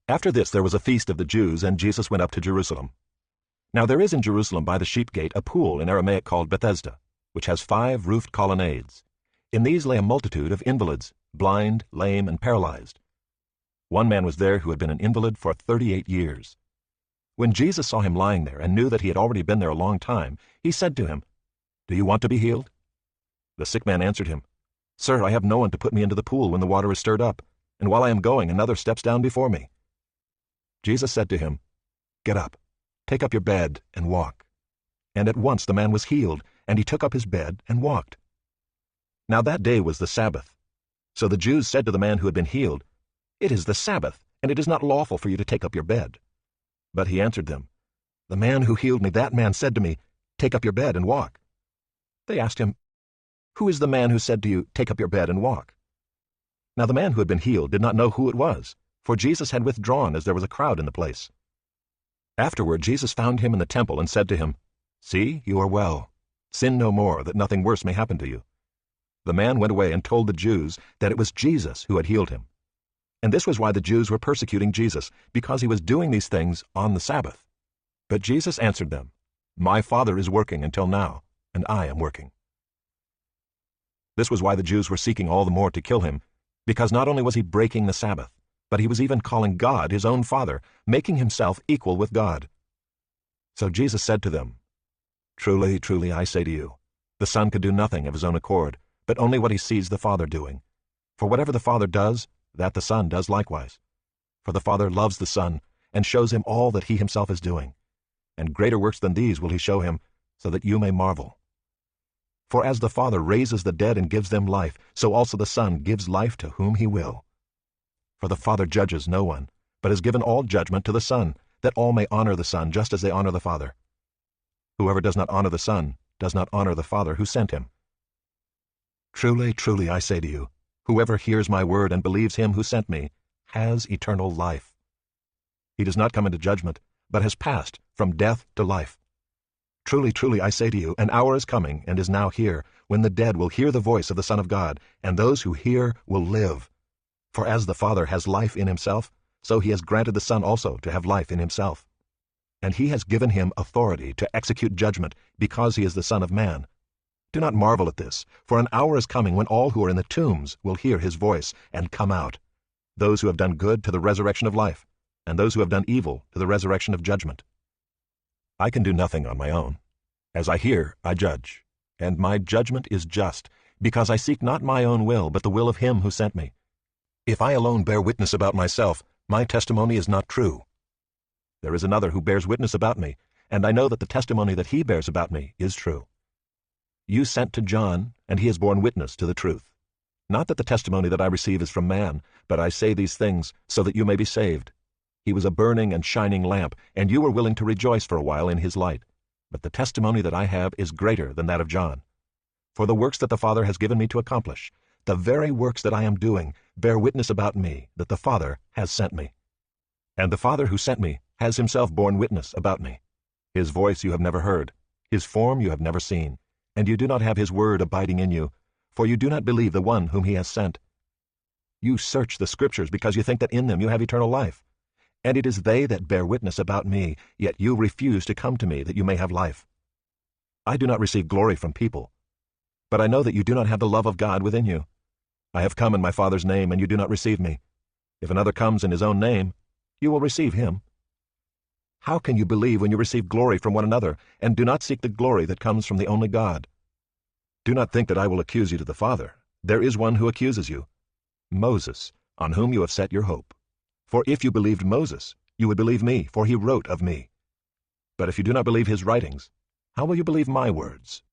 After this there was a feast of the Jews, and Jesus went up to Jerusalem. Now there is in Jerusalem by the sheep gate a pool in Aramaic called Bethesda, which has 5 roofed colonnades. In these lay a multitude of invalids, blind, lame, and paralyzed. One man was there who had been an invalid for 38 years. When Jesus saw him lying there and knew that he had already been there a long time, he said to him, "Do you want to be healed?" The sick man answered him, "Sir, I have no one to put me into the pool when the water is stirred up, and while I am going, another steps down before me." Jesus said to him, "Get up, take up your bed, and walk." And at once the man was healed, and he took up his bed and walked. Now that day was the Sabbath. So the Jews said to the man who had been healed, "It is the Sabbath, and it is not lawful for you to take up your bed." But he answered them, "The man who healed me, that man said to me, 'Take up your bed and walk.'" They asked him, "Who is the man who said to you, 'Take up your bed and walk'?" Now the man who had been healed did not know who it was, for Jesus had withdrawn as there was a crowd in the place. Afterward Jesus found him in the temple and said to him, "See, you are well. Sin no more, that nothing worse may happen to you." The man went away and told the Jews that it was Jesus who had healed him. And this was why the Jews were persecuting Jesus, because he was doing these things on the Sabbath. But Jesus answered them, "My Father is working until now, and I am working." This was why the Jews were seeking all the more to kill him, because not only was he breaking the Sabbath, but he was even calling God his own Father, making himself equal with God. So Jesus said to them, "Truly, truly, I say to you, the Son could do nothing of his own accord, but only what he sees the Father doing. For whatever the Father does, that the Son does likewise. For the Father loves the Son, and shows him all that he himself is doing. And greater works than these will he show him, so that you may marvel. For as the Father raises the dead and gives them life, so also the Son gives life to whom he will. For the Father judges no one, but has given all judgment to the Son, that all may honor the Son just as they honor the Father. Whoever does not honor the Son does not honor the Father who sent him. Truly, truly, I say to you, whoever hears my word and believes him who sent me has eternal life. He does not come into judgment, but has passed from death to life. Truly, truly, I say to you, an hour is coming and is now here, when the dead will hear the voice of the Son of God, and those who hear will live. For as the Father has life in himself, so he has granted the Son also to have life in himself. And he has given him authority to execute judgment, because he is the Son of Man. Do not marvel at this, for an hour is coming when all who are in the tombs will hear his voice and come out, those who have done good to the resurrection of life, and those who have done evil to the resurrection of judgment. I can do nothing on my own. As I hear, I judge, and my judgment is just, because I seek not my own will, but the will of him who sent me. If I alone bear witness about myself, my testimony is not true. There is another who bears witness about me, and I know that the testimony that he bears about me is true. You sent to John, and he has borne witness to the truth. Not that the testimony that I receive is from man, but I say these things so that you may be saved. He was a burning and shining lamp, and you were willing to rejoice for a while in his light. But the testimony that I have is greater than that of John. For the works that the Father has given me to accomplish, the very works that I am doing, bear witness about me that the Father has sent me. And the Father who sent me has himself borne witness about me. His voice you have never heard, his form you have never seen, and you do not have his word abiding in you, for you do not believe the one whom he has sent. You search the Scriptures because you think that in them you have eternal life. And it is they that bear witness about me, yet you refuse to come to me that you may have life. I do not receive glory from people, but I know that you do not have the love of God within you. I have come in my Father's name, and you do not receive me. If another comes in his own name, you will receive him. How can you believe when you receive glory from one another, and do not seek the glory that comes from the only God? Do not think that I will accuse you to the Father. There is one who accuses you, Moses, on whom you have set your hope. For if you believed Moses, you would believe me, for he wrote of me. But if you do not believe his writings, how will you believe my words?